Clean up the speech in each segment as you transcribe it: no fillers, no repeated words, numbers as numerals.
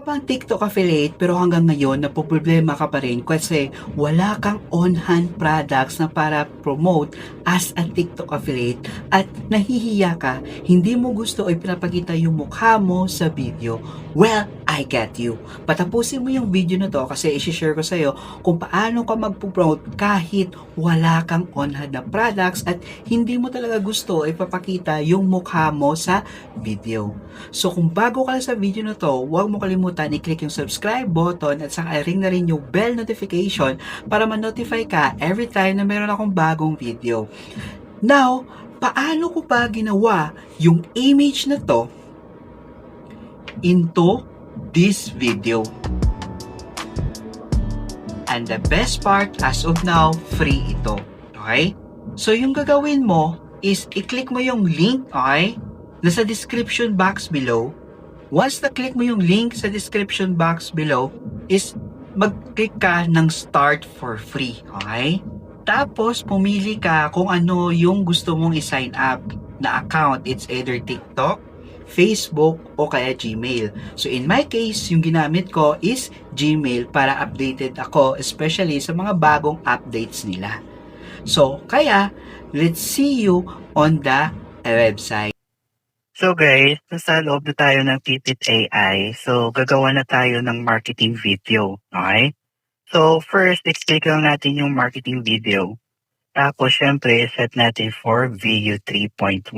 pang TikTok affiliate pero hanggang ngayon napoproblema ka pa rin kasi wala kang on-hand products na para promote as a TikTok affiliate at nahihiya ka, hindi mo gusto o pinapakita yung mukha mo sa video. Well, I get you. Patapusin mo yung video na to kasi isi-share ko sa'yo kung paano ka mag-promote kahit wala kang on-hand na products at hindi mo talaga gusto ipapakita yung mukha mo sa video. So kung bago ka sa video na to, huwag mo kalimutan i-click yung subscribe button at saka ring na rin yung bell notification para ma-notify ka every time na meron akong bagong video. Now, paano ko ba ginawa yung image na to into this video? And the best part, as of now, free ito. Okay? So yung gagawin mo is i-click mo yung link, okay? Nasa description box below. Once na-click mo yung link sa description box below, is mag-click ka ng start for free. Okay? Tapos, pumili ka kung ano yung gusto mong i-sign up na account. It's either TikTok, Facebook, o kaya Gmail. So, in my case, yung ginamit ko is Gmail para updated ako, especially sa mga bagong updates nila. So, kaya, let's see you on the website. So guys, nasa loob na tayo ng Pipit AI. So gagawa na tayo ng marketing video. Okay? So first, i-click lang natin yung marketing video. Tapos syempre, set natin for VU 3.1.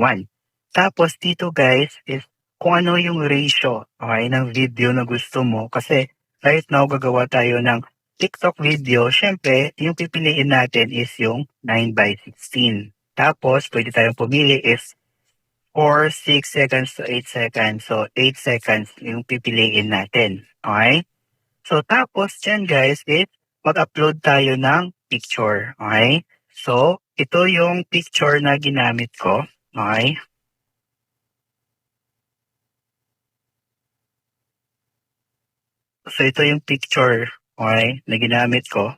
Tapos dito guys, is kung ano yung ratio, okay, ng video na gusto mo. Kasi right now, gagawa tayo ng TikTok video. Syempre, yung pipiliin natin is yung 9:16. Tapos, pwede tayong pumili is 4, 6 seconds to 8 seconds. So, 8 seconds yung pipiliin natin. Okay? So, tapos dyan guys, is mag-upload tayo ng picture. Okay? So, ito yung picture na ginamit ko. Okay? So, ito yung picture, okay, na ginamit ko.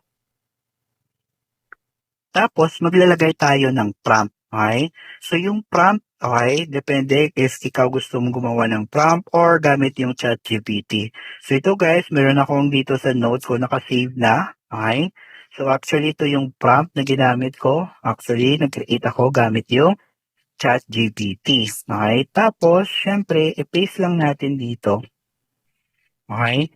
Tapos, maglalagay tayo ng prompt. Okay? So, yung prompt, okay, depende if ikaw gusto mong gumawa ng prompt or gamit yung ChatGPT. So, ito guys, meron akong dito sa notes ko nakasave na. Okay? So, actually, ito yung prompt na ginamit ko. Actually, nag-create ako gamit yung ChatGPT. Okay? Tapos, syempre, i-paste lang natin dito. Okay?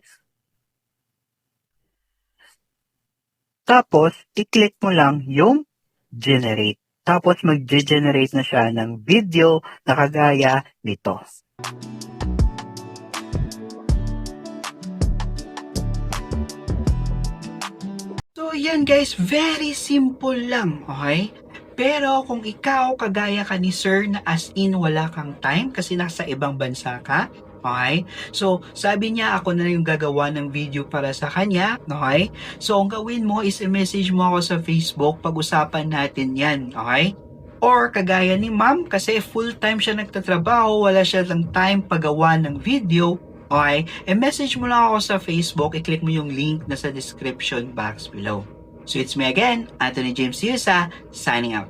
Tapos, i-click mo lang yung generate. Tapos, mag-generate na siya ng video na kagaya nito. So, yan guys, very simple lang, okay? Pero kung ikaw, kagaya ka ni Sir na as in wala kang time kasi nasa ibang bansa ka, okay? So, sabi niya ako na yung gagawa ng video para sa kanya, okay? So, ang gawin mo is i-message mo ako sa Facebook, pag-usapan natin yan, okay? Or kagaya ni ma'am, kasi full-time siya nagtatrabaho, wala siya lang time paggawa ng video, okay? I-message mo lang ako sa Facebook, i-click mo yung link na sa description box below. So it's me again, Anthony James Yusa, signing out.